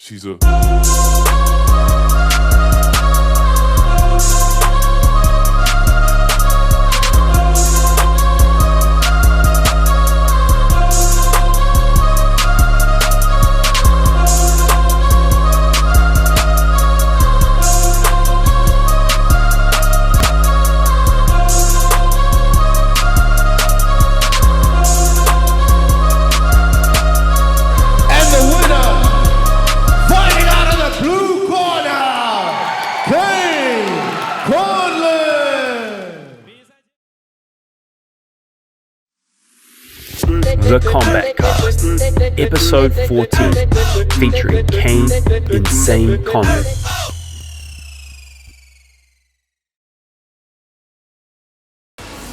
She's a... The Combat Cast, episode 14, featuring Kayne, Insane Conlan.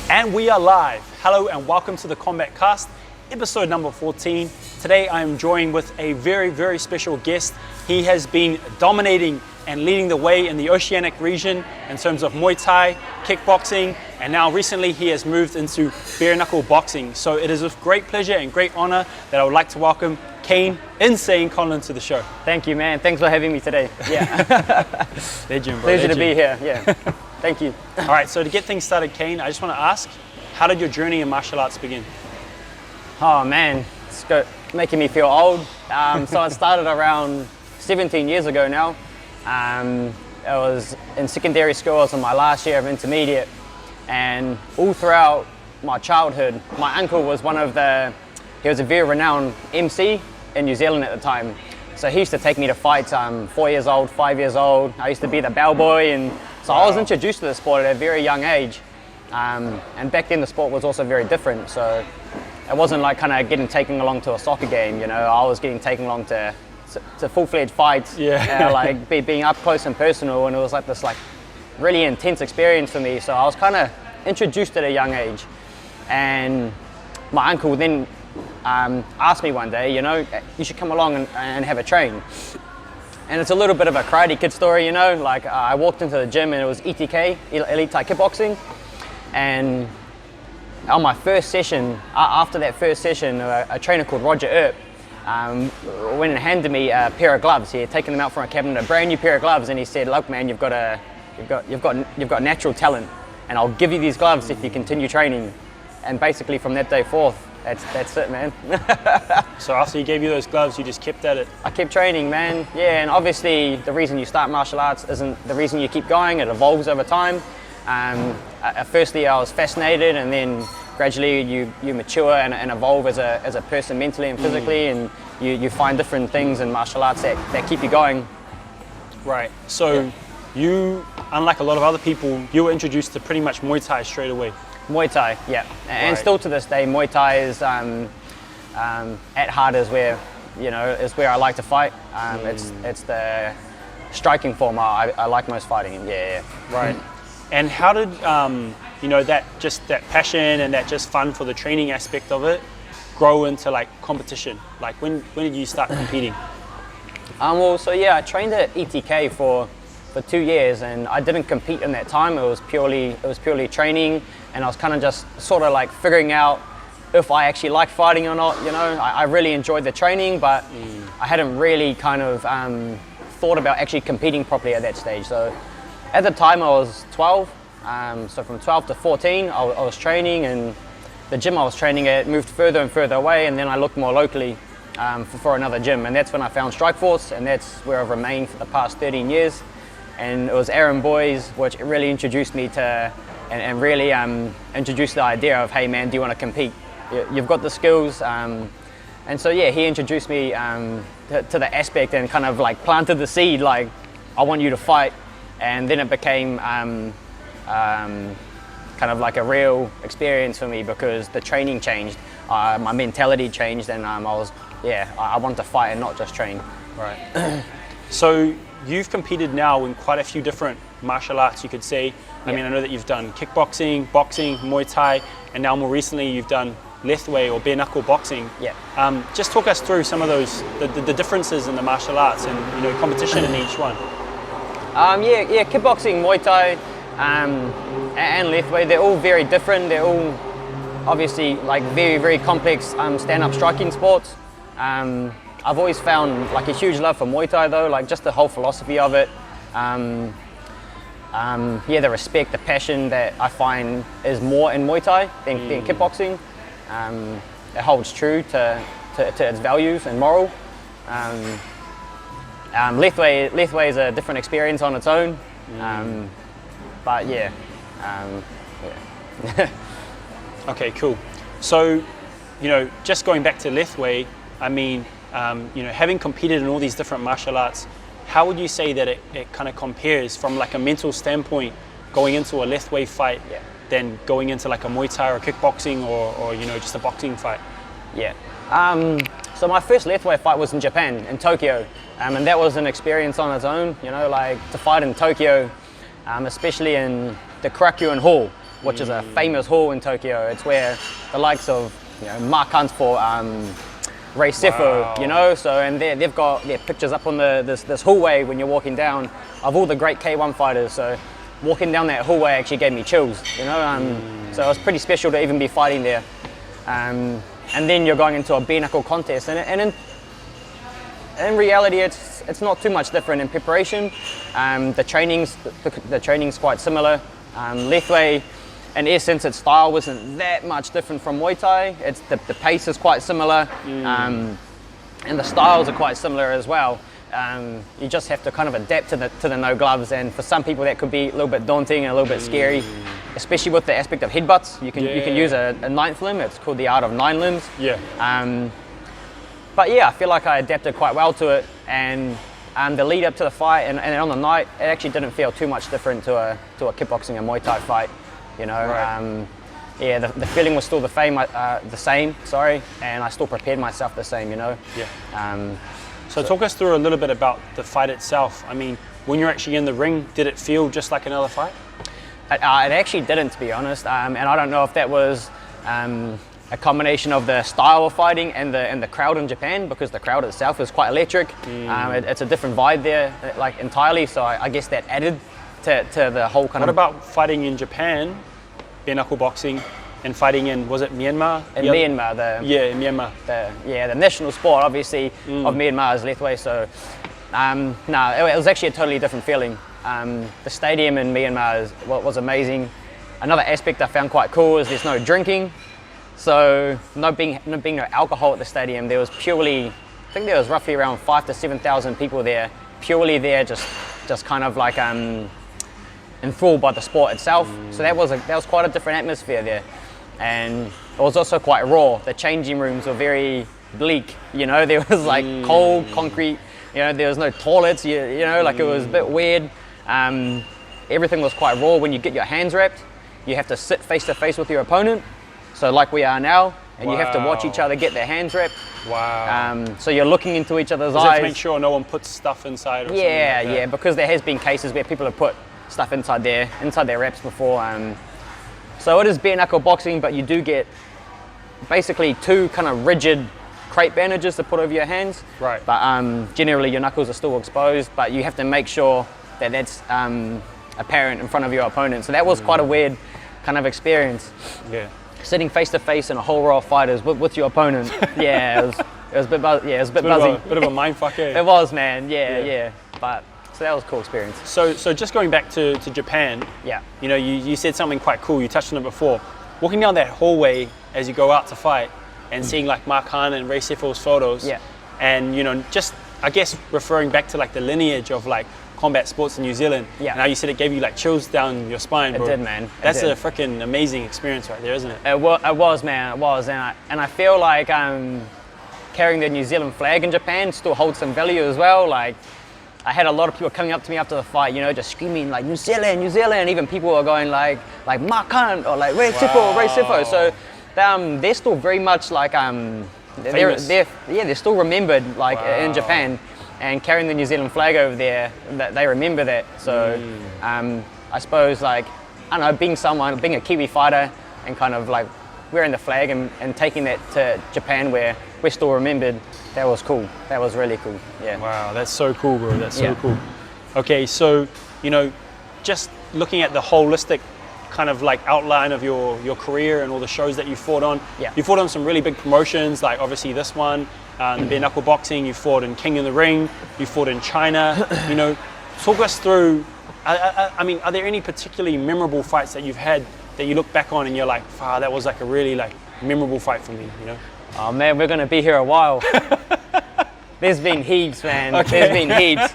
And we are live. Hello and welcome to the Combat Cast, episode number 14. Today I am joined with a very, very special guest. He has been dominating and leading the way in the Oceanic region in terms of Muay Thai, kickboxing, and now recently he has moved into bare knuckle boxing. So it is with great pleasure and great honor that I would like to welcome Kayne, Insane Conlan, to the show. Thank you, man. Thanks for having me today. Yeah. Legend, bro. Pleasure to be here. Yeah. Thank you. All right, so to get things started, Kayne, I just want to ask, how did your journey in martial arts begin? Oh man, it's making me feel old. So I started around 17 years ago now. I was in secondary school. I was in my last year of intermediate, and all throughout my childhood, my uncle was he was a very renowned MC in New Zealand at the time. So he used to take me to fights. 4 years old, 5 years old. I used to be the bellboy, and so I was introduced to the sport at a very young age. And back then the sport was also very different. So it wasn't like kind of getting taken along to a soccer game, you know. I was getting taken along to full-fledged fights, like being up close and personal, and it was like this really intense experience for me. So I was kind of introduced at a young age, and my uncle then asked me one day, you know, you should come along and have a train. And it's a little bit of a Karate Kid story, you know, like I walked into the gym and it was ETK, Elite Thai Kickboxing, and on my first session, after that first session, a trainer called Roger Earp went and handed me a pair of gloves. He had taken them out from a cabinet, a brand new pair of gloves, and he said, "Look, man, you've got natural talent, and I'll give you these gloves if you continue training." And basically, from that day forth, that's it, man. So after he gave you those gloves, you just kept at it? I kept training, man. Yeah, and obviously, the reason you start martial arts isn't the reason you keep going. It evolves over time. Firstly, I was fascinated, and then gradually you mature and evolve as a person mentally and physically, and you find different things in martial arts that keep you going. Right. So you, unlike a lot of other people, you were introduced to pretty much Muay Thai straight away. Muay Thai, yeah. And still to this day, Muay Thai is at heart is where I like to fight. It's the striking form I like most fighting. Yeah. Right. And how did that passion and that just fun for the training aspect of it grow into like competition? Like when did you start competing? I trained at ETK for 2 years, and I didn't compete in that time. It was purely training, and I was kind of just sort of like figuring out if I actually liked fighting or not. You know, I really enjoyed the training, but I hadn't really kind of thought about actually competing properly at that stage. So at the time I was 12, so from 12 to 14 I was training, and the gym I was training at moved further and further away, and then I looked more locally for another gym, and that's when I found Strikeforce, and that's where I've remained for the past 13 years. And it was Aaron Boys which really introduced me to and really introduced the idea of, hey man, do you want to compete? You've got the skills. And so yeah, he introduced me to the aspect and kind of like planted the seed, like, I want you to fight. And then it became kind of like a real experience for me, because the training changed, my mentality changed, and I wanted to fight and not just train. Right. So you've competed now in quite a few different martial arts, you could say. I mean, I know that you've done kickboxing, boxing, Muay Thai, and now more recently you've done lethwei or bare knuckle boxing. Yeah. Just talk us through some of those, the differences in the martial arts and competition in each one. Kickboxing, Muay Thai, and lethwei, they're all very different. They're all obviously like very, very complex stand-up striking sports. I've always found like a huge love for Muay Thai though, like just the whole philosophy of it. Yeah, the respect, the passion that I find is more in Muay Thai than kickboxing. It holds true to its values and moral. Lethwei is a different experience on its own, but yeah. Okay, cool. So, you know, just going back to lethwei, I mean, you know, having competed in all these different martial arts, how would you say that it kind of compares from like a mental standpoint going into a lethwei fight than going into like a Muay Thai or kickboxing or you know, just a boxing fight? Yeah. So my first lethwei fight was in Japan, in Tokyo, and that was an experience on its own. You know, like to fight in Tokyo, especially in the Korakuen Hall, which is a famous hall in Tokyo. It's where the likes of, you know, Mark Hunt for Ray Sefo, you know, so, and they've got their pictures up on this hallway when you're walking down of all the great K1 fighters. So walking down that hallway actually gave me chills, you know. So it was pretty special to even be fighting there. And then you're going into a bare knuckle contest, and in reality, it's not too much different in preparation. The training's quite similar. Lethwei, in essence, its style wasn't that much different from Muay Thai. It's the pace is quite similar, and the styles are quite similar as well. You just have to kind of adapt to the no gloves, and for some people that could be a little bit daunting and a little bit scary, especially with the aspect of headbutts. You can use a ninth limb. It's called the art of 9 limbs. But yeah, I feel like I adapted quite well to it, and the lead up to the fight and on the night, it actually didn't feel too much different to a kickboxing and Muay Thai fight. You know, yeah, the feeling was still the same. Sorry, and I still prepared myself the same. You know. So talk us through a little bit about the fight itself. I mean, when you're actually in the ring, did it feel just like another fight? It actually didn't, to be honest. And I don't know if that was a combination of the style of fighting and the crowd in Japan, because the crowd itself is quite electric. It's a different vibe there, like entirely. So I guess that added to the whole kind of. What about fighting in Japan, bare knuckle boxing, and fighting in, was it Myanmar? In Myanmar, in Myanmar. The national sport, obviously, of Myanmar is lethwei. So, no, it was actually a totally different feeling. The stadium in Myanmar was amazing. Another aspect I found quite cool is there's no drinking. So, no being no alcohol at the stadium. There was purely, I think there was roughly around 5,000 to 7,000 people there, purely there, just kind of like enthralled by the sport itself. So that was quite a different atmosphere there, and it was also quite raw. The changing rooms were very bleak. You know, there was like cold concrete. You know, there was no toilets. You know, like it was a bit weird. Everything was quite raw. When you get your hands wrapped, you have to sit face to face with your opponent. So like we are now, and you have to watch each other get their hands wrapped. So you're looking into each other's eyes. To make sure no one puts stuff inside or something like that. Because there has been cases where people have put stuff inside their wraps before. So it is bare knuckle boxing, but you do get basically 2 kind of rigid crepe bandages to put over your hands. Right. But generally your knuckles are still exposed, but you have to make sure that that's apparent in front of your opponent. So that was quite a weird kind of experience. Yeah. Sitting face to face in a whole row of fighters with your opponent. It was a bit buzzy. Bit of a mindfuck, eh? It was, man. Yeah. But so that was a cool experience. So just going back to Japan. Yeah. You know, you said something quite cool. You touched on it before. Walking down that hallway as you go out to fight, and seeing like Mark Hunt and Ray Sefo's photos. Yeah. And you know, just I guess referring back to like the lineage of like combat sports in New Zealand. Yeah. Now you said it gave you like chills down your spine, bro. It did, man. That's a freaking amazing experience right there, isn't it? It was, man. It was, and I feel like carrying the New Zealand flag in Japan still holds some value as well. Like, I had a lot of people coming up to me after the fight, you know, just screaming like New Zealand, New Zealand. Even people were going like Mark Hunt or like Ray Sefo. So they're still very much like they're still remembered like in Japan. And carrying the New Zealand flag over there, they remember that. So I suppose like, I don't know, being a Kiwi fighter and kind of like wearing the flag and taking that to Japan where we're still remembered, that was cool. That was really cool, yeah. Wow, that's so cool, bro, that's so cool. Okay, so, you know, just looking at the holistic kind of like outline of your career and all the shows that you fought on. Yeah. You fought on some really big promotions, like obviously this one, the bare knuckle boxing, you fought in King of the Ring, you fought in China. You know, talk us through. I mean, are there any particularly memorable fights that you've had that you look back on and you're like, wow, that was like a really like memorable fight for me, you know? Oh man, we're gonna be here a while. There's been heaps, man. Okay. There's been heaps.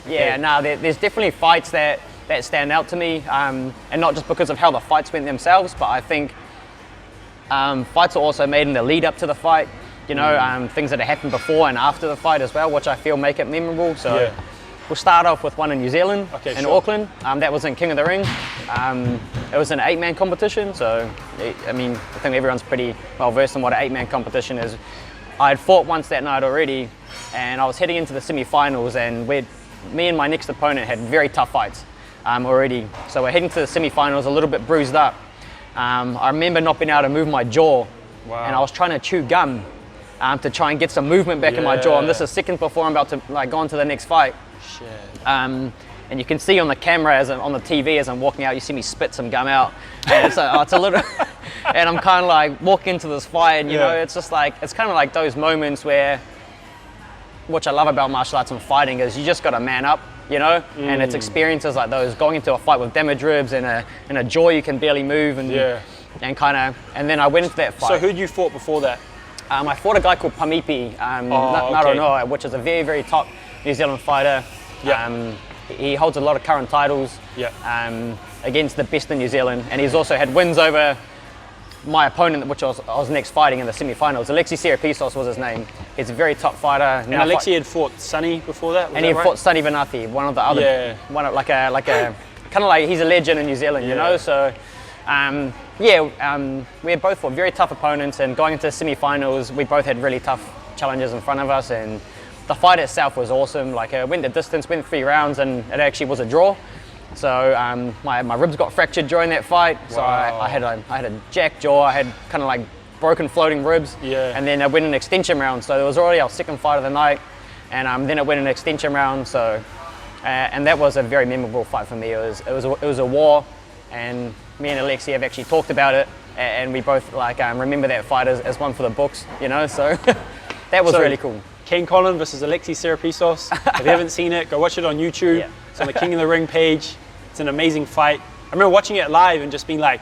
There's definitely fights that stand out to me, and not just because of how the fights went themselves, but I think fights are also made in the lead up to the fight. You know, things that have happened before and after the fight as well, which I feel make it memorable. So we'll start off with one in New Zealand, in Auckland. That was in King of the Ring. It was an 8-man competition, so I mean, I think everyone's pretty well versed in what an 8-man competition is. I had fought once that night already, and I was heading into the semi-finals, and me and my next opponent had very tough fights already. So we're heading to the semi-finals a little bit bruised up. I remember not being able to move my jaw, and I was trying to chew gum to try and get some movement back in my jaw, and this is seconds before I'm about to like go on to the next fight. Shit. And you can see on the camera, on the TV as I'm walking out, you see me spit some gum out, and it's a little, and I'm kind of like walking into this fight, and you know, it's just like, it's kind of like those moments where, which I love about martial arts and fighting, is you just got to man up, you know, and it's experiences like those, going into a fight with damaged ribs and a jaw you can barely move, and and then I went into that fight. So who'd you fought before that? I fought a guy called Pamipi Naronoa, which is a very, very top New Zealand fighter. He holds a lot of current titles against the best in New Zealand, and he's also had wins over my opponent, which I was next fighting in the semi-finals. Alexi Serapisos was his name. He's a very top fighter. And Alexi had fought Sonny before that, and he fought Sonny Vanathi, one of the other, kind of like he's a legend in New Zealand, you know. So we both fought very tough opponents, and going into the semi-finals, we both had really tough challenges in front of us, and the fight itself was awesome. Like, went the distance, went 3 rounds, and it actually was a draw. So my ribs got fractured during that fight. So I had a jacked jaw. I had kind of like broken floating ribs. And then I went an extension round. So it was already our second fight of the night, and then it went an extension round. So and that was a very memorable fight for me. It was a war, and me and Alexi have actually talked about it, and we both like remember that fight as one for the books, you know. So that was really cool. Kayne Conlan versus Alexi Serapisos. If you haven't seen it, go watch it on YouTube. It's on the King of the Ring page. It's an amazing fight. I remember watching it live and just being like,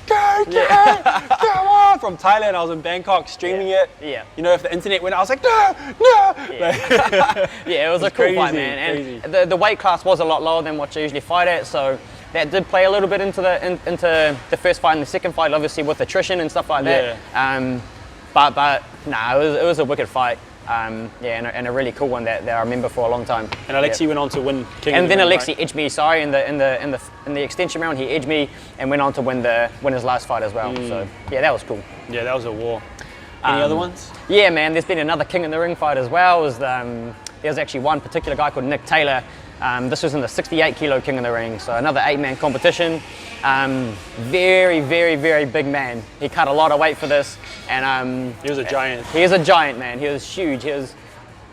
go, come on! From Thailand, I was in Bangkok streaming it. You know, if the internet went, I was like, no! It was a cool fight, man. And the weight class was a lot lower than what you usually fight at, so that did play a little bit into the first fight and the second fight, obviously with attrition and stuff like that. But it was a wicked fight. And a really cool one that I remember for a long time. And Alexi went on to win King. And then Alexi edged me. Sorry, in the extension round, he edged me and went on to win his last fight as well. So yeah, that was cool. Yeah, that was a war. Any other ones? Yeah, man. There's been another King in the Ring fight as well. There's actually one particular guy called Nick Taylor. This was in the 68 kilo King in the Ring, so another 8-man competition. Very, very, very big man. He cut a lot of weight for this, and he was a giant. He is a giant, man. He was huge. He was,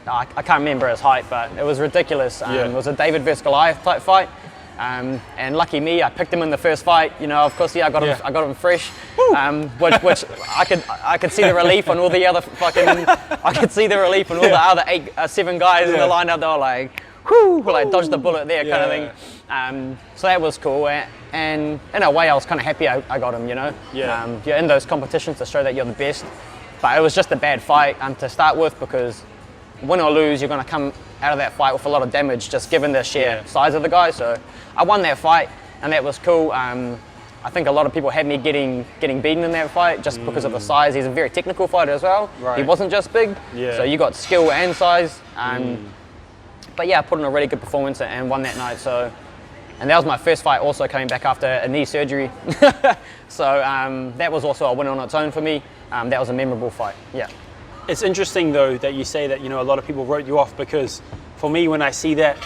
I can't remember his height, but it was ridiculous. It was a David versus Goliath type fight. And lucky me, I picked him in the first fight. You know, of course, I got him fresh. Which I could see the relief on all the other other 7 guys in the lineup. They were like, whoo, like dodged the bullet there, kind of thing. So that was cool, and in a way, I was kind of happy I got him. You know, you're in those competitions to show that you're the best. But it was just a bad fight to start with, because win or lose, you're going to come out of that fight with a lot of damage, just given the sheer size of the guy. So I won that fight, and that was cool. I think a lot of people had me getting beaten in that fight just because of the size. He's a very technical fighter as well. He wasn't just big, so you got skill and size. But yeah, I put in a really good performance and won that night. So, and that was my first fight, also coming back after a knee surgery. So that was also a win on its own for me. That was a memorable fight. Yeah. It's interesting though that you say that, you know, a lot of people wrote you off, because for me, when I see that,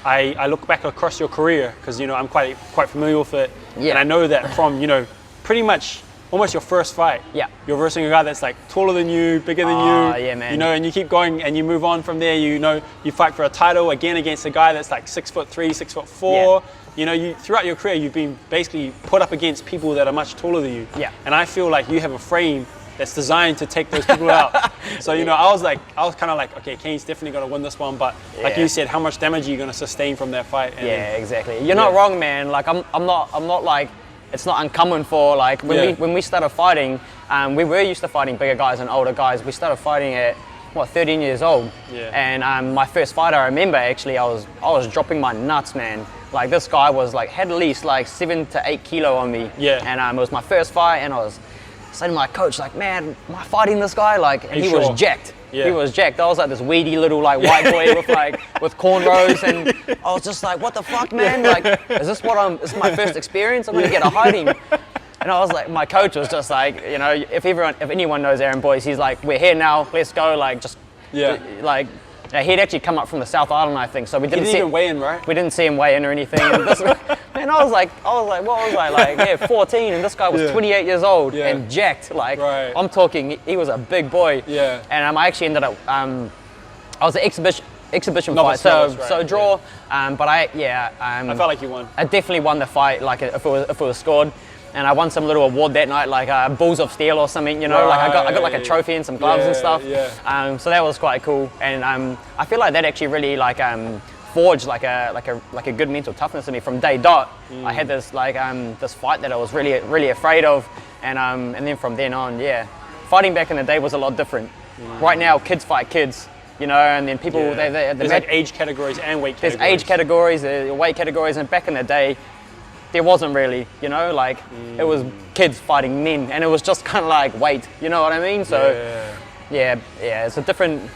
I look back across your career, because, you know, I'm quite familiar with it, and I know that from, you know, pretty much almost your first fight, you're versing a guy that's like taller than you, bigger than you, yeah, man. You know, and you keep going and you move on from there. You know, you fight for a title again against a guy that's like 6'3", 6'4". You know, throughout your career, you've been basically put up against people that are much taller than you. And I feel like you have a frame that's designed to take those people out. So you know, I was kind of like, okay, Kayne's definitely gonna win this one, but like you said, how much damage are you gonna sustain from that fight? And yeah, exactly. You're not wrong, man. Like I'm not like, it's not uncommon for like when we started fighting. We were used to fighting bigger guys and older guys. We started fighting at 13 years old. Yeah. And my first fight, I remember actually, I was dropping my nuts, man. Like this guy was like, had at least like 7 to 8 kilo on me. Yeah. And it was my first fight, and I was saying to my coach, like, man, am I fighting this guy? Like, and he was jacked. Yeah. He was jacked. I was like this weedy little like white boy with cornrows, and I was just like, what the fuck, man? Like, is this my first experience? I'm gonna get a hiding. And I was like, my coach was just like, you know, if anyone knows Aaron Boyce, he's like, we're here now, let's go, like, just, like, he'd actually come up from the South Island, I think, so we didn't see him weigh in, right? We didn't see him weigh in or anything. And man, I was like, what was I, like, 14, and this guy was 28 years old and jacked, like, I'm talking, he was a big boy. Yeah. And I actually ended up, I was an exhibition fight, so draw, but I felt like you won. I definitely won the fight, like, if it was scored. And I won some little award that night, like Bulls of Steel or something, you know, like I got like a trophy and some gloves and stuff. Yeah. So that was quite cool, and I feel like that actually really like forged like a good mental toughness in me from day dot. I had this like this fight that I was really afraid of, and then from then on, fighting back in the day was a lot different. Right now, kids fight kids. You know, and then people, there's like age categories and weight categories. There's age categories, weight categories, and back in the day, there wasn't really, you know, like it was kids fighting men, and it was just kind of like weight, you know what I mean? So it's a different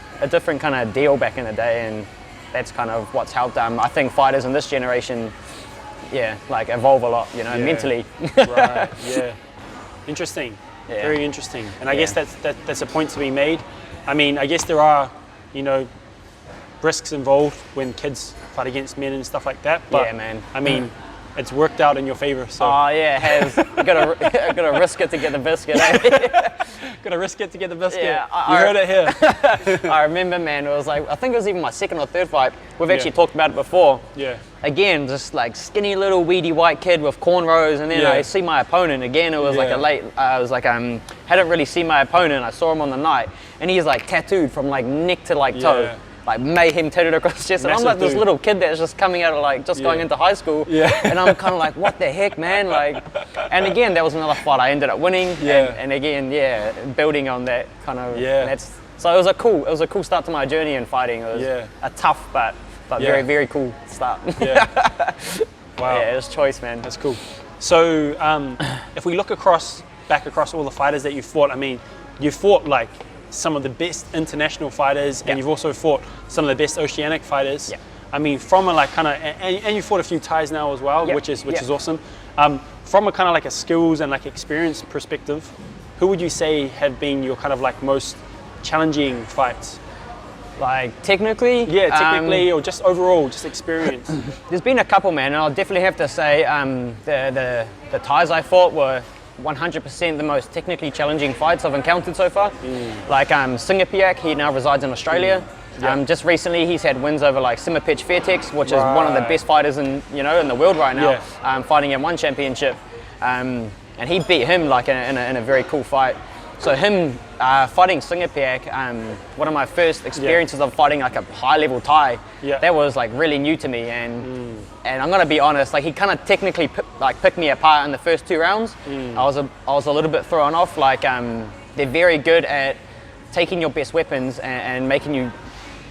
kind of deal back in the day, and that's kind of what's helped I think fighters in this generation, like evolve a lot, you know, mentally. Right. Yeah. Interesting. Yeah. Very interesting. And I guess that's a point to be made. I mean, I guess there are, you know, risks involved when kids fight against men and stuff like that. But man. I mean, it's worked out in your favor. So. Oh yeah, it has. You gotta risk it to get the biscuit. Gotta risk it to get the biscuit. Yeah, you heard it here. I remember, man. It was like, I think it was even my second or third fight. We've actually talked about it before. Yeah. Again, just like skinny little weedy white kid with cornrows, and then I see my opponent again. It was like a late. I was like, hadn't really seen my opponent. I saw him on the night, and he's like tattooed from like neck to like toe. Like mayhem tatted across his chest, and I'm like this little kid that's just coming out of like just going into high school, and I'm kind of like, what the heck, man? Like, and again, that was another fight I ended up winning, and again, building on that kind of, so it was a cool start to my journey in fighting. It was a tough but very, very cool start. Wow. Yeah, it was choice, man. That's cool. So if we look back across all the fighters that you fought, I mean, you fought like some of the best international fighters, and you've also fought some of the best oceanic fighters. I mean, from a like kind of, and you fought a few Thais now as well, which is awesome. From a kind of like a skills and like experience perspective, who would you say have been your kind of like most challenging fights? Like technically? Yeah, technically, or just overall, just experience. There's been a couple, man, and I'll definitely have to say the Thais I fought were 100% the most technically challenging fights I've encountered so far. Like Singapiak, he now resides in Australia. Just recently he's had wins over like Simapich Fairtex, which is one of the best fighters in the world right now, fighting in one championship. And he beat him like in a very cool fight. So him fighting Singapiak, one of my first experiences of fighting like a high level Thai, that was like really new to me, and I'm gonna be honest, like he kind of technically picked me apart in the first 2 rounds. I was a little bit thrown off. Like they're very good at taking your best weapons and making you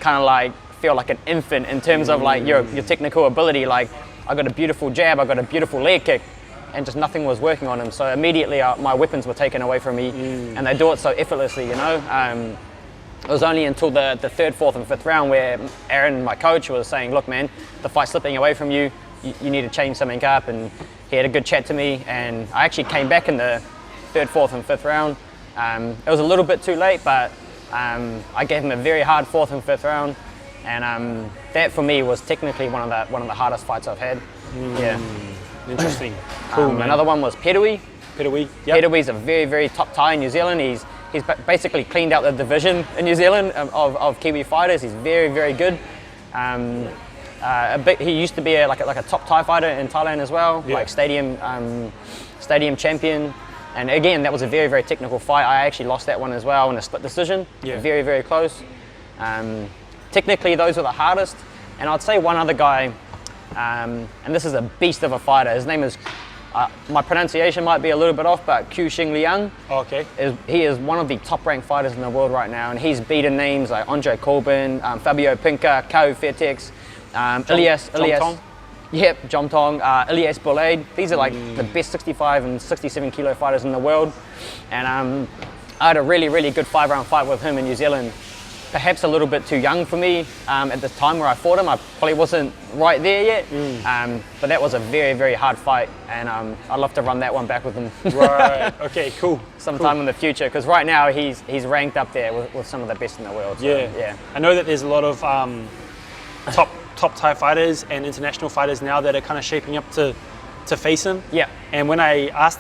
kind of like feel like an infant in terms of like your technical ability. Like I got a beautiful jab, I got a beautiful leg kick, and just nothing was working on him. So immediately my weapons were taken away from me, and they do it so effortlessly, you know. It was only until the 3rd, 4th and 5th round where Aaron, my coach, was saying, look man, the fight's slipping away from you, you need to change something up, and he had a good chat to me, and I actually came back in the 3rd, 4th and 5th round. It was a little bit too late, but I gave him a very hard 4th and 5th round, and that for me was technically one of the hardest fights I've had. Interesting. Cool, man. Another one was Pedui. Yep. Pedui's a very, very top Thai in New Zealand. He's basically cleaned out the division in New Zealand of Kiwi fighters. He's very, very good. He used to be like a top Thai fighter in Thailand as well, like stadium champion. And again, that was a very, very technical fight. I actually lost that one as well in a split decision. Yeah. Very, very close. Technically, those were the hardest. And I'd say one other guy, and this is a beast of a fighter. His name is, my pronunciation might be a little bit off, but Qiu Liang. Okay. He is one of the top-ranked fighters in the world right now, and he's beaten names like Andre Corbin, Fabio Pinca, Kao Fairtex, Elias. Tong? Yep, Jomtong, Elias Boulade. These are like the best 65 and 67 kilo fighters in the world. And I had a really, really good 5-round fight with him in New Zealand. Perhaps a little bit too young for me at the time where I fought him. I probably wasn't right there yet. But that was a very, very hard fight, and I'd love to run that one back with him. Right. Okay. Cool. Sometime in the future, because right now he's ranked up there with some of the best in the world. So, yeah. I know that there's a lot of top Thai fighters and international fighters now that are kind of shaping up to face him. Yeah. And when I asked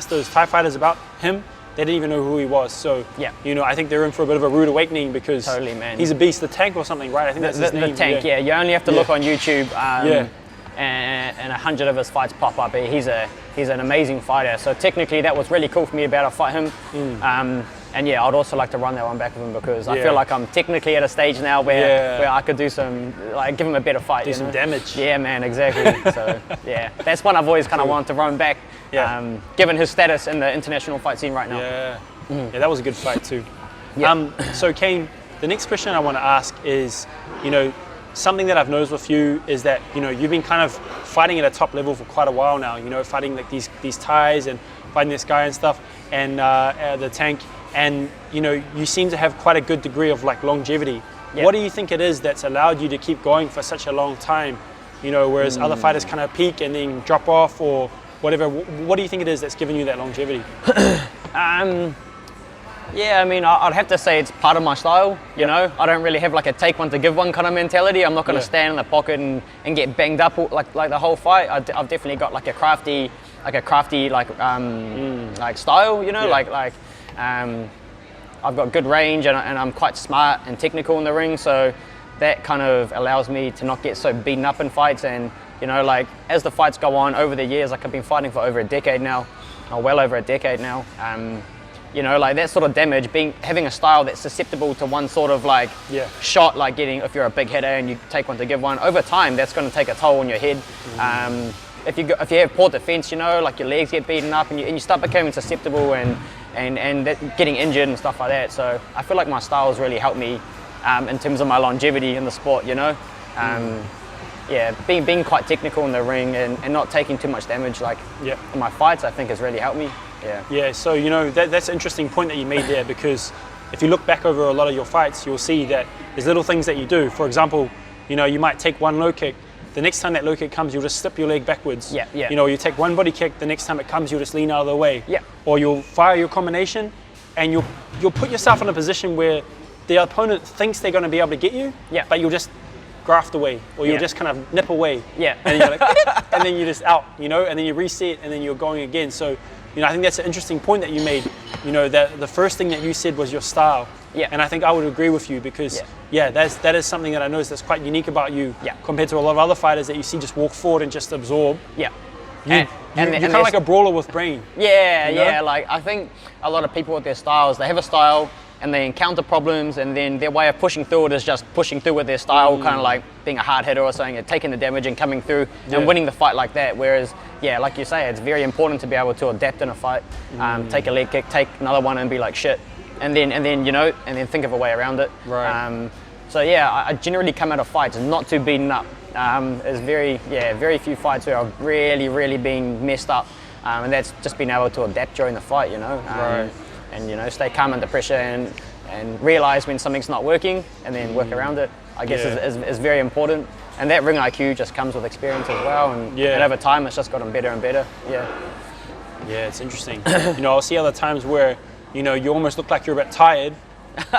those Thai fighters about him, they didn't even know who he was. So, yeah. You know, I think they're in for a bit of a rude awakening because totally, man. He's a beast. The Tank or something, right? I think that's his name. The Tank, yeah. You only have to look on YouTube. Yeah. And 100 of his fights pop up. He's an amazing fighter. So technically, that was really cool for me to be able to fight him. And yeah, I'd also like to run that one back with him because I feel like I'm technically at a stage now where I could do some, like, give him a better fight. Do some damage. Yeah, man, exactly. So yeah, that's one I've always kind of wanted to run back. Yeah. Given his status in the international fight scene right now. Yeah. Yeah, that was a good fight too. Yeah. So Kayne, the next question I want to ask is, you know, something that I've noticed with you is that, you know, you've been kind of fighting at a top level for quite a while now, you know, fighting like these Thais and fighting this guy and stuff, and the Tank, and, you know, you seem to have quite a good degree of like longevity. Yeah. What do you think it is that's allowed you to keep going for such a long time, you know, whereas other fighters kind of peak and then drop off or whatever? What do you think it is that's given you that longevity? Yeah, I mean, I'd have to say it's part of my style, you know. I don't really have like a take one to give one kind of mentality. I'm not going to stand in the pocket and get banged up like the whole fight. I've definitely got like a crafty like style, you know, like I've got good range and I'm quite smart and technical in the ring, so that kind of allows me to not get so beaten up in fights. And, you know, like as the fights go on over the years, like I've been fighting for over a decade now, or well over a decade now. You know, like that sort of damage, having a style that's susceptible to one sort of like shot, like if you're a big hitter and you take one to give one, over time that's going to take a toll on your head. If you have poor defense, you know, like your legs get beaten up and you start becoming susceptible and getting injured and stuff like that. So I feel like my style has really helped me in terms of my longevity in the sport, you know. Yeah, being quite technical in the ring and not taking too much damage like in my fights, I think has really helped me. Yeah, so, you know, that's an interesting point that you made there, because if you look back over a lot of your fights, you'll see that there's little things that you do. For example, you know, you might take one low kick. The next time that low kick comes, you'll just slip your leg backwards. You know, you take one body kick, the next time it comes, you'll just lean out of the way. Or you'll fire your combination and you'll put yourself in a position where the opponent thinks they're going to be able to get you, but you'll just graft away, or you'll just kind of nip away. And then you're like, and then you're just out, you know, and then you reset and then you're going again. So, you know, I think that's an interesting point that you made, you know, that the first thing that you said was your style. And I think I would agree with you because, that is something that I noticed that's quite unique about you compared to a lot of other fighters that you see just walk forward and just absorb. You're kind of like a brawler with brain. You know? Like I think a lot of people with their styles, they have a style and they encounter problems, and then their way of pushing through it is just pushing through with their style, kind of like being a hard hitter or something, and taking the damage and coming through and winning the fight like that. Whereas, like you say, it's very important to be able to adapt in a fight, take a leg kick, take another one and be like shit, and then you know, and then think of a way around it. So I generally come out of fights not too beaten up. There's very few fights where I've really been messed up, and that's just being able to adapt during the fight, you know. And, you know, stay calm under pressure and realize when something's not working and then work around it, I guess is very important. And that ring IQ just comes with experience as well, and over time it's just gotten better and better. Yeah, it's interesting. You know, I'll see other times where, you know, you almost look like you're a bit tired,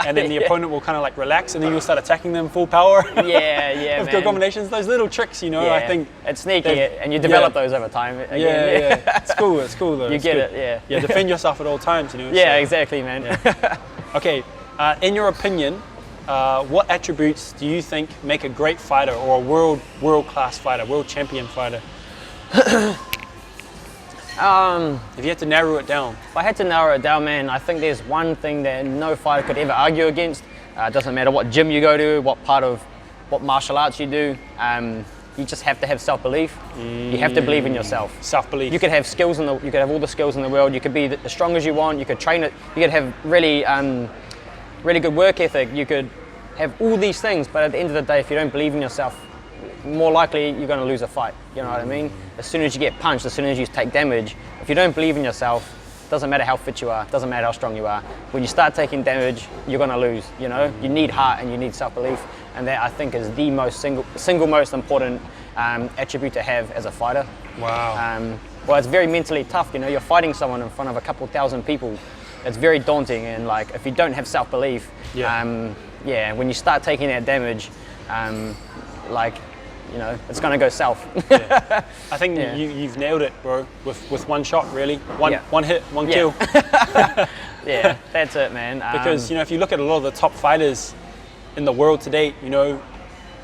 and then the opponent will kind of like relax, and then you'll start attacking them full power. With good combinations, those little tricks, you know, I think it's sneaky, and you develop those over time. Again. It's cool though. You get it, defend yourself at all times, you know. Exactly, man. Okay, in your opinion, what attributes do you think make a great fighter or a world class fighter, world champion fighter? If you had to narrow it down. If I had to narrow it down, man, I think there's one thing that no fighter could ever argue against. It doesn't matter what gym you go to, what martial arts you do. You just have to have self-belief. You have to believe in yourself. Self-belief. You could have skills you could have all the skills in the world. You could be as strong as you want. You could train it. You could have really good work ethic. You could have all these things, but at the end of the day, if you don't believe in yourself, more likely you're going to lose a fight. You know what I mean? As soon as you get punched, as soon as you take damage, if you don't believe in yourself, doesn't matter how fit you are, doesn't matter how strong you are. When you start taking damage, you're going to lose. You know, you need heart and you need self-belief, and that I think is the single most important attribute to have as a fighter. Wow. Well, it's very mentally tough. You know, you're fighting someone in front of a couple thousand people. It's very daunting, and like if you don't have self-belief, when you start taking that damage, you know, it's going to go south. I think you've nailed it, bro, with one shot, really. One hit, one kill. Yeah, that's it, man. Because, you know, if you look at a lot of the top fighters in the world today, you know,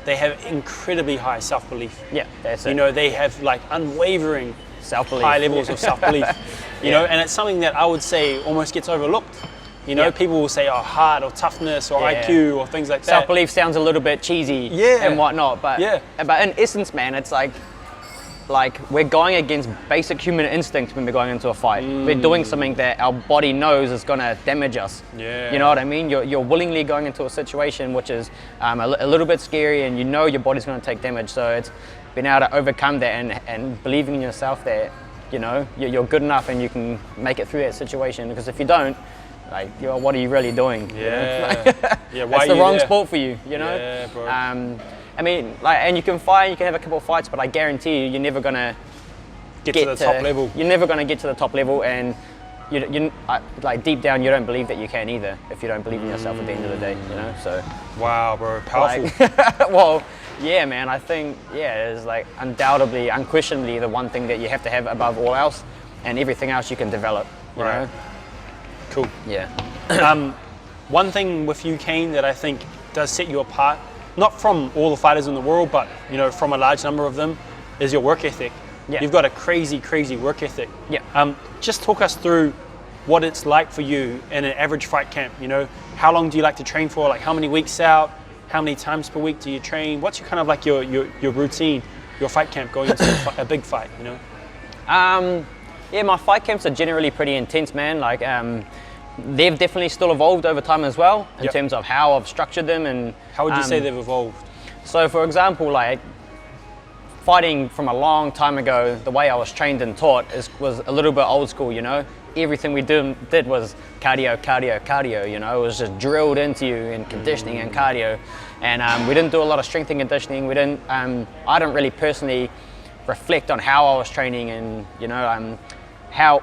they have incredibly high self-belief. Yeah, that's it. You know, they have like unwavering self-belief. high levels of self-belief. You know, and it's something that I would say almost gets overlooked. You know, people will say, oh, heart or toughness or IQ or things like that. Self-belief sounds a little bit cheesy and whatnot, but in essence, man, it's like we're going against basic human instinct when we're going into a fight. We're doing something that our body knows is going to damage us. You know what I mean? You're willingly going into a situation which is a little bit scary, and you know your body's going to take damage. So it's being able to overcome that and believing in yourself that, you know, you're good enough and you can make it through that situation. Because if you don't, like, what are you really doing? Why it's the wrong sport for you, you know? Yeah, bro. I mean, like, and you can fight, you can have a couple of fights, but I guarantee you, you're never gonna get to the top level. You're never gonna get to the top level, and like deep down, you don't believe that you can either. If you don't believe in yourself at the end of the day, you know. So. Wow, bro, powerful. Like, well, yeah, man. I think it's like undoubtedly, unquestionably, the one thing that you have to have above all else, and everything else you can develop. You know. Cool. Yeah. One thing with you, Kayne, that I think does set you apart, not from all the fighters in the world, but, you know, from a large number of them, is your work ethic. Yeah. You've got a crazy, crazy work ethic. Yeah. Just talk us through what it's like for you in an average fight camp. You know, how long do you like to train for? Like, how many weeks out? How many times per week do you train? What's your kind of like your routine, your fight camp going into a big fight? You know. Yeah, my fight camps are generally pretty intense, man. Like, they've definitely still evolved over time as well in terms of how I've structured them. And how would you say they've evolved? So, for example, like fighting from a long time ago, the way I was trained and taught was a little bit old school. You know, everything we did was cardio, cardio, cardio. You know, it was just drilled into you in conditioning and cardio, and we didn't do a lot of strength and conditioning. We didn't. I didn't really personally reflect on how I was training and, you know,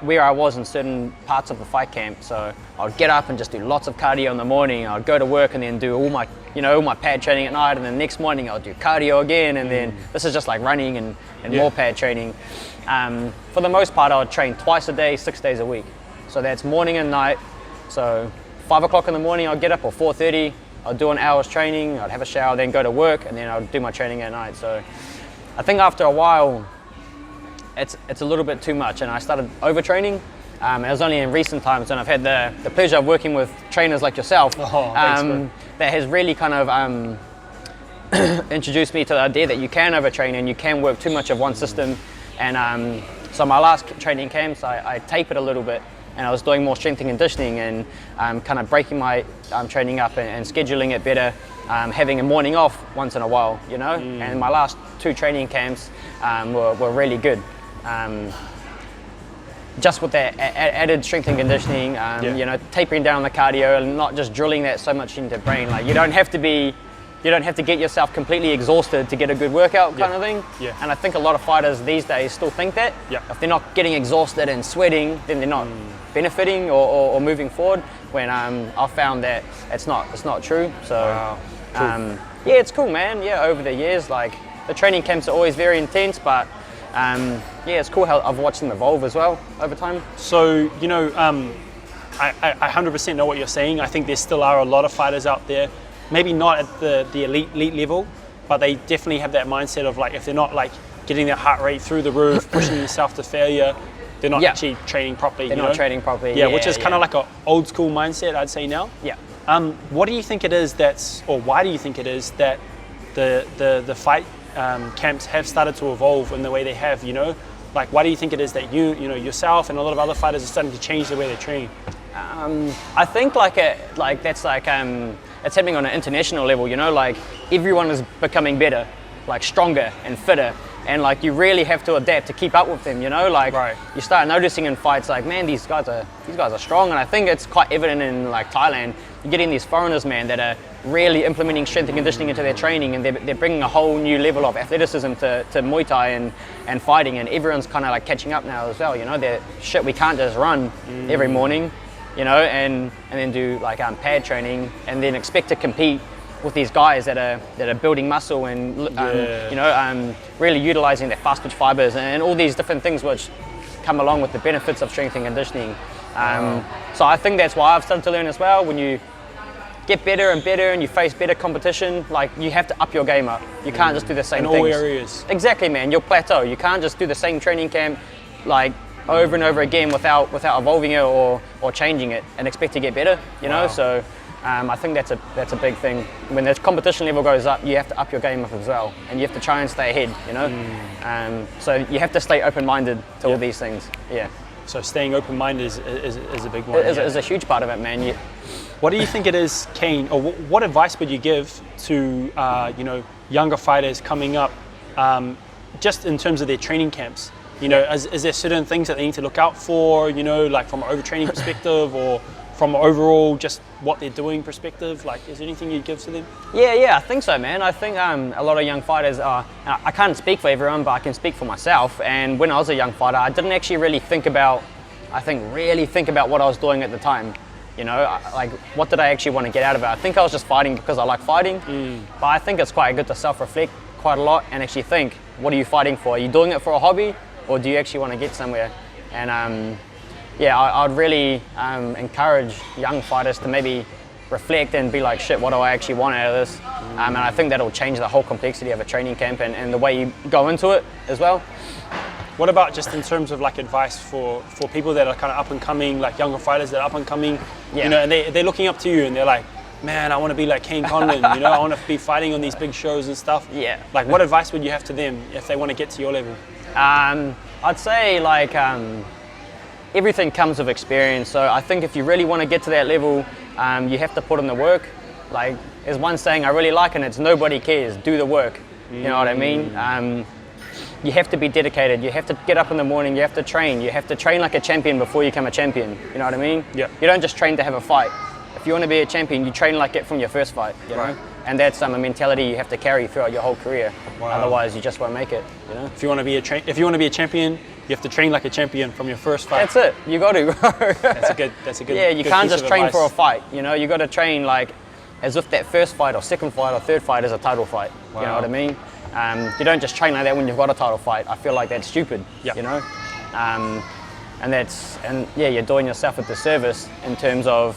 where I was in certain parts of the fight camp. So I'd get up and just do lots of cardio in the morning. I'd go to work and then do all my pad training at night, and then the next morning I'll do cardio again, and then this is just like running and more pad training. For the most part, I would train twice a day, 6 days a week. So that's morning and night. So 5 o'clock in the morning I'd get up, or 4:30, I'd do an hour's training, I'd have a shower, then go to work, and then I'd do my training at night. So I think after a while, it's a little bit too much, and I started overtraining. It was only in recent times, and I've had the pleasure of working with trainers like yourself. Thanks, that has really kind of introduced me to the idea that you can overtrain and you can work too much of one system. And so my last training camps, I tapered a little bit, and I was doing more strength and conditioning, and kind of breaking my training up and scheduling it better, having a morning off once in a while, you know. And my last 2 training camps were really good. Just with that added strength and conditioning, you know, tapering down the cardio and not just drilling that so much into the brain. Like, you don't have to get yourself completely exhausted to get a good workout kind of thing. And I think a lot of fighters these days still think that. If they're not getting exhausted and sweating, then they're not benefiting or moving forward. When I've found that it's not true. So yeah, it's cool, man. Yeah, over the years, like, the training camps are always very intense, but yeah, it's cool how I've watched them evolve as well over time. So, you know, I 100% know what you're saying. I think there still are a lot of fighters out there, maybe not at the elite level, but they definitely have that mindset of, like, if they're not like getting their heart rate through the roof, pushing themselves to failure, they're not Yeah. actually training properly. They're you not know? training properly. Yeah, which is kind of like an old school mindset, I'd say now. Yeah. What do you think it is or why do you think it is that the fight camps have started to evolve in the way they have, you know? Like, why do you think it is that yourself and a lot of other fighters are starting to change the way they train? I think it's happening on an international level, you know, like everyone is becoming better, like stronger and fitter, and like you really have to adapt to keep up with them, you know, like you start noticing in fights like, man, these guys are strong. And I think it's quite evident in like Thailand. You're getting these foreigners, man, that are really implementing strength and conditioning into their training, and they're bringing a whole new level of athleticism to Muay Thai and fighting, and everyone's kind of like catching up now as well, you know. We can't just run every morning, you know, and then do like pad training and then expect to compete with these guys that are building muscle and really utilizing their fast twitch fibers and all these different things which come along with the benefits of strength and conditioning. So I think that's why I've started to learn as well. When you get better and better and you face better competition, like you have to up your game up. You can't just do the same things. In all areas. Exactly, man. You'll plateau. You can't just do the same training camp like over and over again without evolving it or changing it and expect to get better, you know. So I think that's a big thing. When the competition level goes up, you have to up your game up as well, and you have to try and stay ahead, you know. So you have to stay open-minded to all these things. Yeah. So staying open-minded is a big one. Is a huge part of it, man. What do you think it is, Kayne, or what advice would you give to younger fighters coming up, just in terms of their training camps? You know, is there certain things that they need to look out for? You know, like from an overtraining perspective, or from overall just what they're doing perspective? Like, is there anything you'd give to them? Yeah, I think so, man. I think a lot of young fighters are, I can't speak for everyone, but I can speak for myself. And when I was a young fighter, I didn't actually really think about what I was doing at the time. You know, like, what did I actually want to get out of it? I think I was just fighting because I like fighting. But I think it's quite good to self-reflect quite a lot and actually think, what are you fighting for? Are you doing it for a hobby, or do you actually want to get somewhere? And I'd really encourage young fighters to maybe reflect and be like, shit, what do I actually want out of this? And I think that'll change the whole complexity of a training camp and the way you go into it as well. What about just in terms of like advice for people that are kind of up and coming, like younger fighters that are up and coming, you know, and they're looking up to you and they're like, man, I want to be like Kayne Conlan, you know, I want to be fighting on these big shows and stuff. Yeah. Like, what advice would you have to them if they want to get to your level? I'd say like everything comes with experience. So I think if you really want to get to that level, you have to put in the work. Like, there's one saying I really like, and it's nobody cares, do the work. You know what I mean? You have to be dedicated. You have to get up in the morning. You have to train. You have to train like a champion before you become a champion. You know what I mean? Yeah. You don't just train to have a fight. If you want to be a champion, you train like it from your first fight. You know? And that's a mentality you have to carry throughout your whole career. Otherwise, you just won't make it. You know? If you want to be a champion, you have to train like a champion from your first fight. That's it. You got to. That's a good. Yeah, you good can't piece just of train advice. for a fight. You know, you got to train like as if that first fight or second fight or third fight is a title fight. You know what I mean? You don't just train like that when you've got a title fight. I feel like that's stupid. You know, and you're doing yourself a disservice in terms of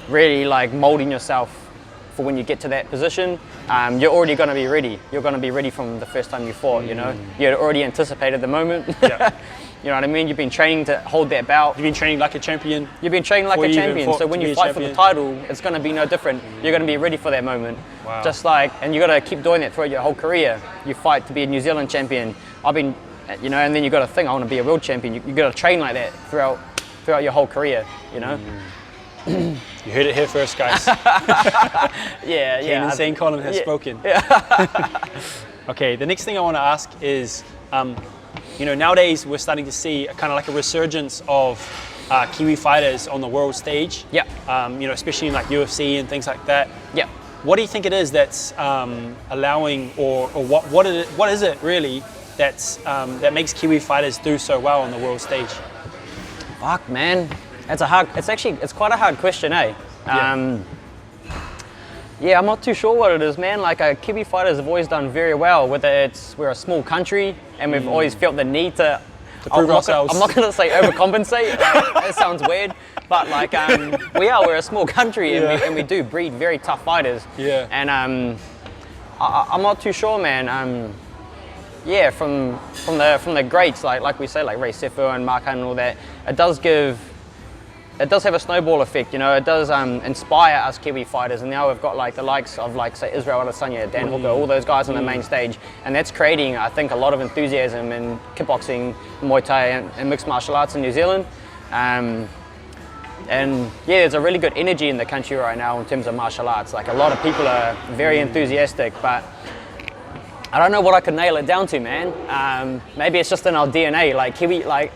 really like molding yourself for when you get to that position. You're already going to be ready. You're going to be ready from the first time you fought. You know, you had already anticipated the moment. You know what I mean? You've been training to hold that belt. You've been training like a champion. You've been training like a champion. So when you fight for the title, it's going to be no different. You're going to be ready for that moment. Just like, and you got to keep doing that throughout your whole career. You fight to be a New Zealand champion. I've been, you know, and then you got to think, I want to be a world champion. You got to train like that throughout your whole career. You know. You heard it here first, guys. Kayne St. Conlan has spoken. Okay, the next thing I want to ask is, you know, nowadays we're starting to see kind of like a resurgence of Kiwi fighters on the world stage. You know, especially in like UFC and things like that. What do you think it is that's allowing, or what is it really that's that makes Kiwi fighters do so well on the world stage? Fuck, man. It's quite a hard question, eh? Yeah, I'm not too sure what it is, man. Like, Kiwi fighters have always done very well, whether it's we're a small country and we've always felt the need to prove ourselves. I'm not going to say overcompensate. That sounds weird. But, like, we're a small country and we do breed very tough fighters. And I'm not too sure, man. yeah, from the greats, like we say, like Ray Sefo and Mark Hunt and all that, it does have a snowball effect, you know. It does inspire us Kiwi fighters, and now we've got like the likes of like say Israel Adesanya, Dan Hooker, all those guys on the main stage, and that's creating, I think, a lot of enthusiasm in kickboxing, Muay Thai, and mixed martial arts in New Zealand. And yeah, there's a really good energy in the country right now in terms of martial arts. Like a lot of people are very enthusiastic, but I don't know what I could nail it down to, man. Maybe it's just in our DNA. Like Kiwi, like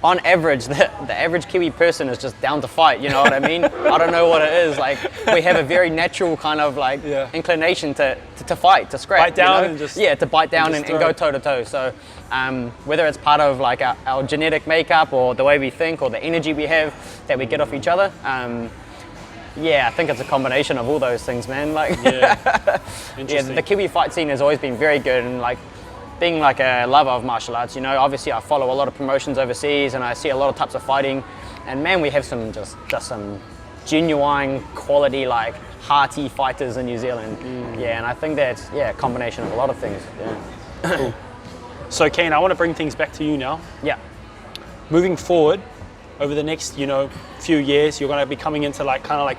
on average, the average Kiwi person is just down to fight. You know what I mean? I don't know what it is. Like we have a very natural kind of like inclination to fight, to scrap. Bite down, you know? and just to bite down and go toe to toe. So whether it's part of like our genetic makeup or the way we think or the energy we have that we get off each other. Yeah, I think it's a combination of all those things, man. Like, yeah, the Kiwi fight scene has always been very good, and like being like a lover of martial arts, you know, obviously I follow a lot of promotions overseas, and I see a lot of types of fighting, and man, we have some just some genuine quality, like hearty fighters in New Zealand. Yeah, and I think that's a combination of a lot of things. Yeah. Cool. So, Kayne, I want to bring things back to you now. Yeah. Moving forward, over the next, few years, you're going to be coming into like kind of like,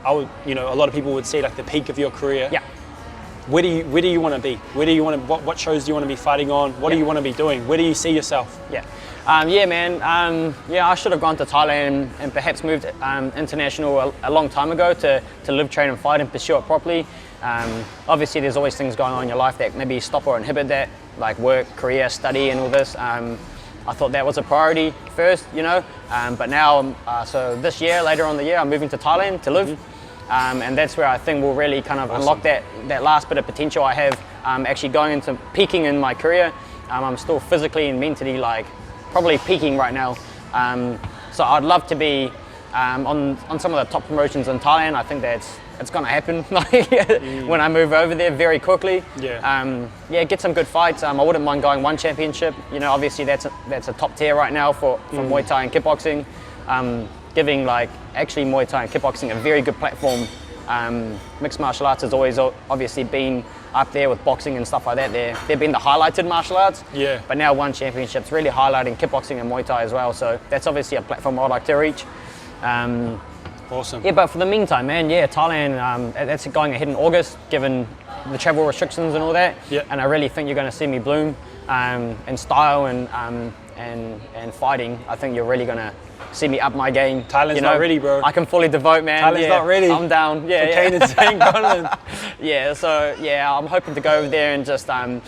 a lot of people would say like the peak of your career. Yeah. Where do you want to be? Where do you want to? What shows do you want to be fighting on? What do you want to be doing? Where do you see yourself? Yeah. Man. I should have gone to Thailand and perhaps moved international a long time ago to live, train, and fight and pursue it properly. Obviously, there's always things going on in your life that maybe stop or inhibit that, like work, career, study, and all this. I thought that was a priority first, but now, so this year, later on in the year, I'm moving to Thailand to live. And that's where I think we'll really kind of unlock that last bit of potential I have, actually going into peaking in my career. I'm still physically and mentally like probably peaking right now. So I'd love to be on some of the top promotions in Thailand. I think it's going to happen when I move over there very quickly. Get some good fights. I wouldn't mind going one championship. Obviously that's a top tier right now for Muay Thai and kickboxing. Giving like actually Muay Thai and kickboxing a very good platform. Mixed martial arts has always obviously been up there with boxing and stuff like that. They've been the highlighted martial arts. Yeah. But now one championship's really highlighting kickboxing and Muay Thai as well. So that's obviously a platform I'd like to reach. Awesome. Yeah, but for the meantime, man, Thailand, that's going ahead in August, given the travel restrictions and all that. Yeah. And I really think you're going to see me bloom in style and fighting. I think you're really going to see me up my game. Thailand's not ready, bro. I can fully devote, man. Thailand's not ready. I'm down. Yeah, Kayne insane, Conlan. I'm hoping to go over there and just tear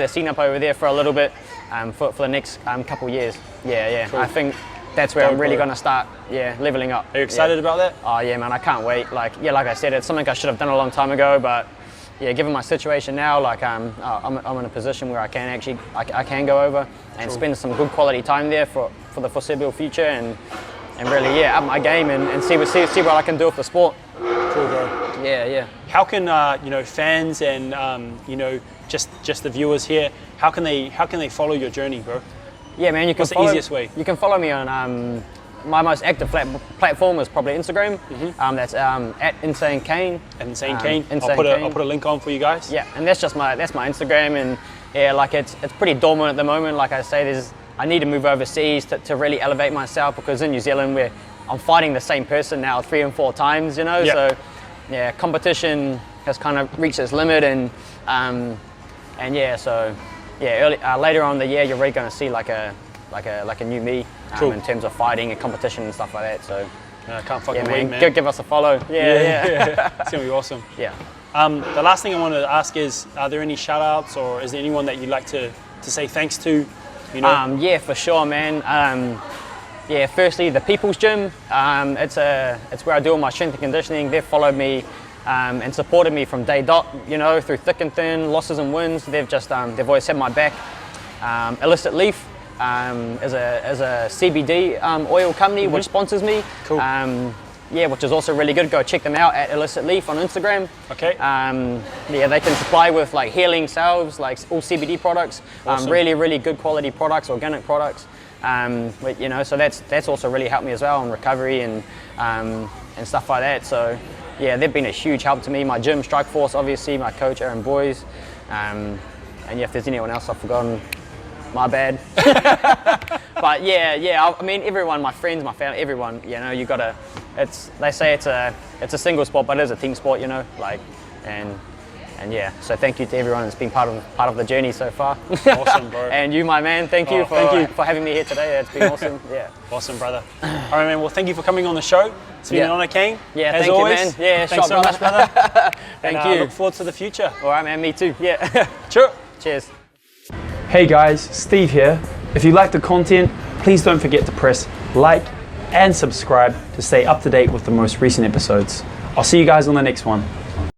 the scene up over there for a little bit for the next couple years. Cool. I think that's where I'm really going to start leveling up. Are you excited about that? Oh yeah, man, I can't wait. Like I said, it's something I should have done a long time ago, but given my situation now, like I'm in a position where I can go over and spend some good quality time there for the foreseeable future and really up my game and see what I can do with the sport. Cool, bro. Yeah. How can fans and just the viewers here, how can they follow your journey, bro? Yeah, man, What's the easiest way? You can follow me on my most active platform is probably Instagram. That's at Insane Kayne. Insane Kayne. I'll put a link on for you guys. Yeah, and that's my Instagram, and it's pretty dormant at the moment. Like I say, I need to move overseas to really elevate myself, because in New Zealand I'm fighting the same person now 3 and 4 times. So competition has kind of reached its limit, later on in the year you're really going to see like a new me. Cool. In terms of fighting and competition and stuff like that. So I can't fucking wait, man. Give us a follow. Yeah. It's gonna be awesome. Yeah. The last thing I want to ask is, are there any shout outs, or is there anyone that you'd like to say thanks to? For sure, man. Firstly, the People's Gym. It's where I do all my strength and conditioning. They've followed me and supported me from day dot, through thick and thin, losses and wins. They've always had my back. Illicit Leaf is a CBD oil company which sponsors me. Cool. Which is also really good. Go check them out at Illicit Leaf on Instagram. Okay. They can supply with like healing salves, like all CBD products. Awesome. Really, really good quality products, organic products. So that's also really helped me as well in recovery and stuff like that. So they've been a huge help to me. My gym, Strike Force, obviously, my coach Aaron Boys. And yeah, if there's anyone else I've forgotten, my bad. But yeah, I mean, everyone, my friends, my family, everyone, you know, you gotta, they say it's a single sport, but it is a team sport, you know, like, and yeah, so thank you to everyone that's been part of the journey so far. Awesome, bro. And you, my man, thank you for having me here today. It's been awesome. Yeah. Awesome, brother. All right, man. Well, thank you for coming on the show. It's been an honor, Kayne. Yeah, as thank always. you, man. Yeah, thanks so much, brother. Thank and, you. Look forward to the future. All right, man. Me too. Yeah. Sure. Cheers. Hey guys, Steve here. If you like the content, please don't forget to press like and subscribe to stay up to date with the most recent episodes. I'll see you guys on the next one.